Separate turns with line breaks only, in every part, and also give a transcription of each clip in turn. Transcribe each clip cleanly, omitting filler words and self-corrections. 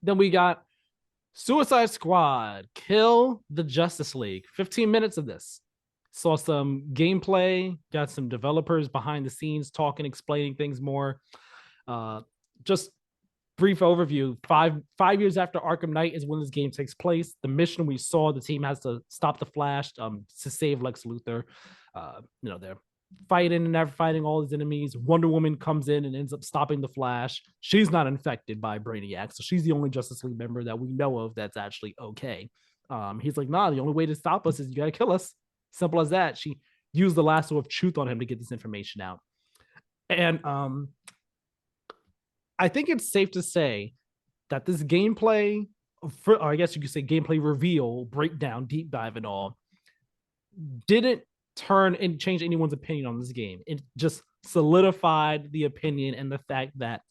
Then we got Suicide Squad, Kill the Justice League. 15 minutes of this. Saw some gameplay, got some developers behind the scenes talking, explaining things more. Uh, just brief overview. Five years after Arkham Knight is when this game takes place. The mission we saw, the team has to stop the Flash to save Lex Luthor. They're fighting and never fighting all these enemies. Wonder Woman comes in and ends up stopping the Flash. She's not infected by Brainiac, so she's the only Justice League member that we know of that's actually okay. He's like, nah, the only way to stop us is you gotta kill us. Simple as that. She used the lasso of truth on him to get this information out. And I think it's safe to say that this gameplay, or I guess you could say gameplay reveal, breakdown, deep dive, and all, didn't turn and change anyone's opinion on this game. It just solidified the opinion and the fact that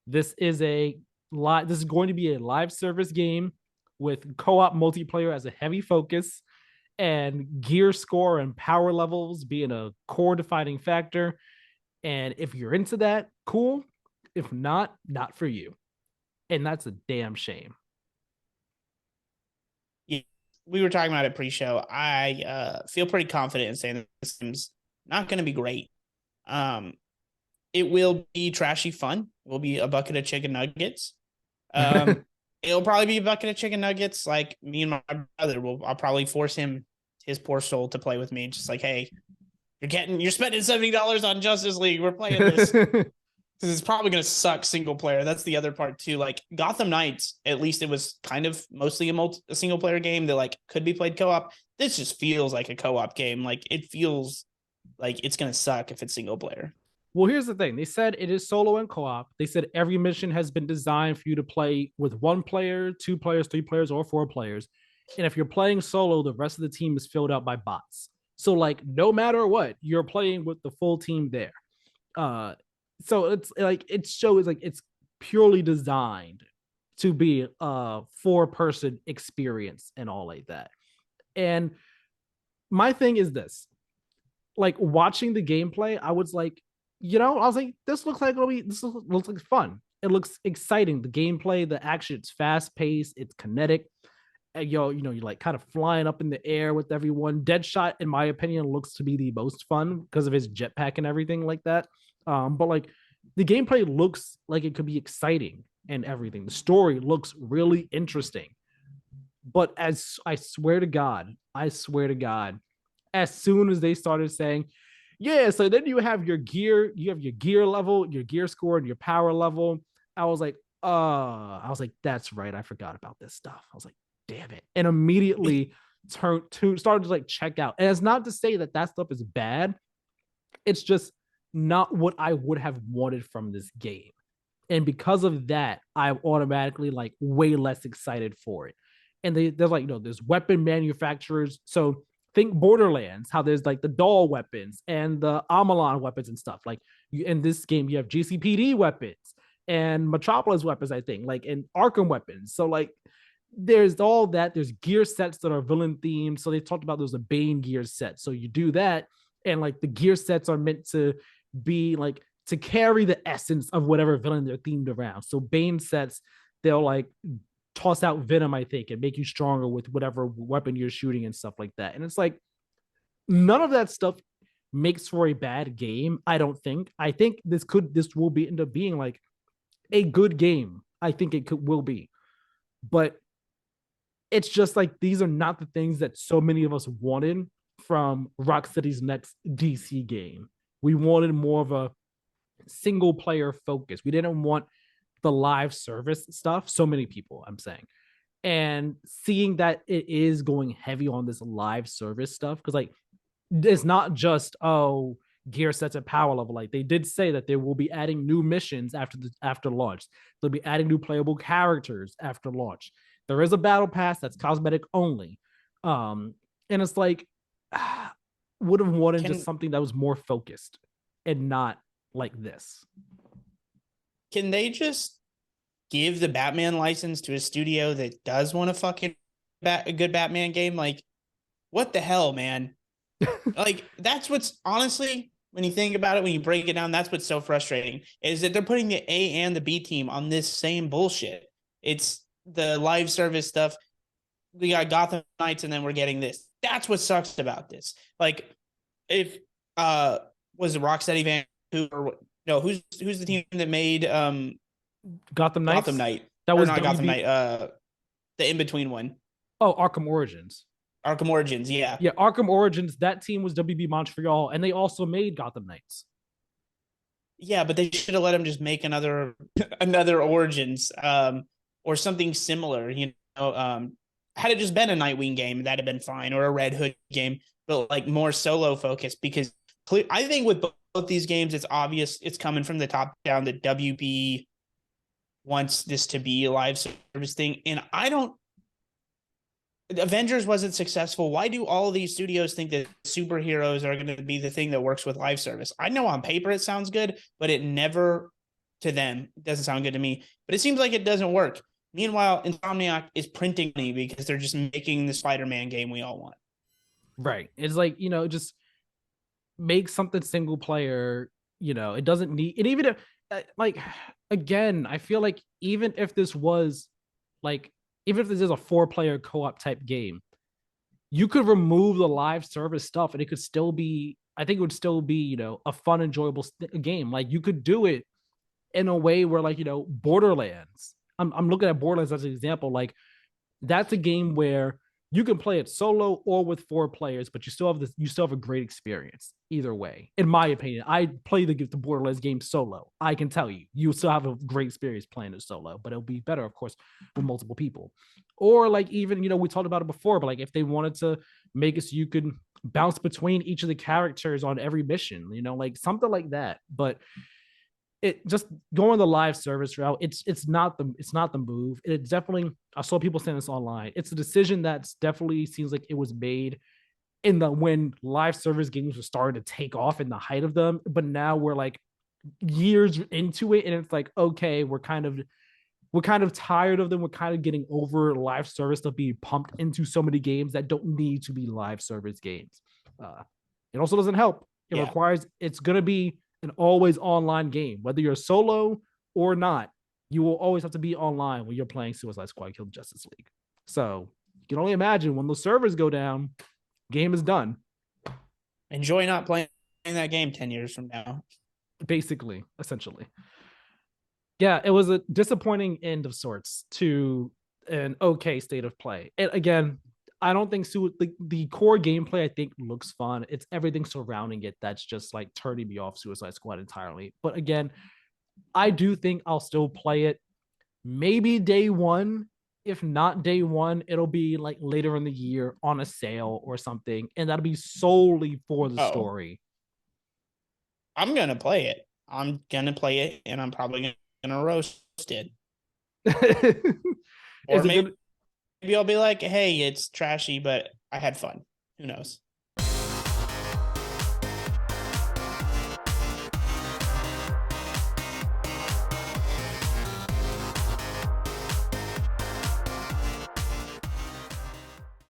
this is going to be a live service game with co-op multiplayer as a heavy focus, and gear score and power levels being a core defining factor. And if you're into that, cool. If not, not for you. And that's a damn shame.
Yeah, we were talking about it pre-show. I feel pretty confident in saying that this game's not going to be great. It will be trashy fun. It will be a bucket of chicken nuggets. It'll probably be a bucket of chicken nuggets. Like me and my brother I'll probably force his poor soul to play with me. Just like, hey, you're spending $70 on Justice League. We're playing this. It's probably going to suck single player. That's the other part too. Like Gotham Knights, at least it was kind of mostly a single player game that like could be played co-op. This just feels like a co-op game. Like it feels like it's going to suck if it's single player.
Well, here's the thing. They said it is solo and co-op. They said every mission has been designed for you to play with one player, two players, three players, or four players. And if you're playing solo, the rest of the team is filled out by bots. So like no matter what, you're playing with the full team there. So it's like it shows like it's purely designed to be a four-person experience and all like that. And my thing is this: like watching the gameplay, I was like, this looks like looks like fun. It looks exciting. The gameplay, the action, it's fast paced, it's kinetic. And, you're like kind of flying up in the air with everyone. Deadshot, in my opinion, looks to be the most fun because of his jetpack and everything like that. But like the gameplay looks like it could be exciting and everything. The story looks really interesting. But as I swear to God, as soon as they started saying, yeah, so then you have your gear level, your gear score, and your power level. I was like, that's right. I forgot about this stuff. I was like, damn it. And immediately started to like check out. And it's not to say that stuff is bad. It's just not what I would have wanted from this game. And because of that, I'm automatically like way less excited for it. And they're like, there's weapon manufacturers. So think Borderlands, how there's like the doll weapons and the Amalon weapons and stuff. Like in this game, you have GCPD weapons and Metropolis weapons, I think, like in Arkham weapons. So like there's all that. There's gear sets that are villain themed. So they talked about there's a Bane gear set. So you do that, and like the gear sets are meant to be like to carry the essence of whatever villain they're themed around. So Bane sets, they'll like toss out venom, I think, and make you stronger with whatever weapon you're shooting and stuff like that. And it's like none of that stuff makes for a bad game. I don't think. I think this will be end up being like a good game. I think it will be, but it's just like these are not the things that so many of us wanted from Rocksteady's next DC game. We wanted more of a single player focus. We didn't want the live service stuff. So many people, I'm saying. And seeing that it is going heavy on this live service stuff, because like it's not just gear sets at power level. Like they did say that they will be adding new missions after launch. They'll be adding new playable characters after launch. There is a battle pass that's cosmetic only. And it's like would have wanted just something that was more focused and not like this.
Can they just give the Batman license to a studio that does want to fucking a good Batman game? Like, what the hell, man? Like, that's what's honestly, when you think about it, when you break it down, that's what's so frustrating is that they're putting the A and the B team on this same bullshit. It's the live service stuff. We got Gotham Knights, and then we're getting this. That's what sucks about this. Like, if was it Rocksteady Vancouver? No, who's the team that made
Gotham
Gotham
Knights.
Knight,
That
or
was
not Gotham
WB.
Knight? The in between one,
Oh, Arkham Origins.
Arkham Origins. Yeah,
Yeah, Arkham Origins. That team was WB Montreal, and they also made Gotham Knights.
yeah, but they should have let him just make another Origins, or something similar. Had it just been a Nightwing game, that'd have been fine, or a Red Hood game, but like more solo focused. Because I think with both these games, it's obvious it's coming from the top down that WB wants this to be a live service thing, and I don't. Avengers wasn't successful. Why do all of these studios think that superheroes are going to be the thing that works with live service? I know on paper it sounds good, but it never, to them, doesn't sound good to me. But it seems like it doesn't work. Meanwhile, Insomniac is printing money because they're just making the Spider-Man game we all want.
Right. It's like, just make something single player. It doesn't need it. Even if, like, again, I feel like like, even if this is a 4-player co-op type game, you could remove the live service stuff and it could still be, I think it would still be, a fun, enjoyable game. Like, you could do it in a way where, like, Borderlands. I'm looking at Borderlands as an example. Like, that's a game where you can play it solo or with 4 players, but you still have a great experience either way. In my opinion, I play the Borderlands game solo. I can tell you still have a great experience playing it solo, but it'll be better, of course, with multiple people. Or like, even, we talked about it before, but like, if they wanted to make it so you could bounce between each of the characters on every mission, like something like that. But it just going the live service route, it's not the move. It's definitely, I saw people saying this online. It's a decision that's definitely seems like it was made in the when live service games were starting to take off in the height of them. But now we're like years into it, and it's like, okay, we're kind of tired of them. We're kind of getting over live service stuff being pumped into so many games that don't need to be live service games. It also doesn't help. It
Yeah.
requires, it's going to be an always online game, whether you're solo or not. You will always have to be online when you're playing Suicide Squad Kill the Justice League. So you can only imagine when the servers go down, game is done.
Enjoy not playing that game 10 years from now.
Basically, essentially. Yeah, it was a disappointing end of sorts to an okay state of play. And again, I don't think the core gameplay, I think, looks fun. It's everything surrounding it that's just like turning me off Suicide Squad entirely. But again, I do think I'll still play it. Maybe day one. If not day one, it'll be like later in the year on a sale or something. And that'll be solely for the
Oh,
story.
I'm going to play it. I'm going to play it, and I'm probably going to roast it. Or
Is it
maybe
good?
I'll be like, hey, it's trashy, but I had fun. Who knows?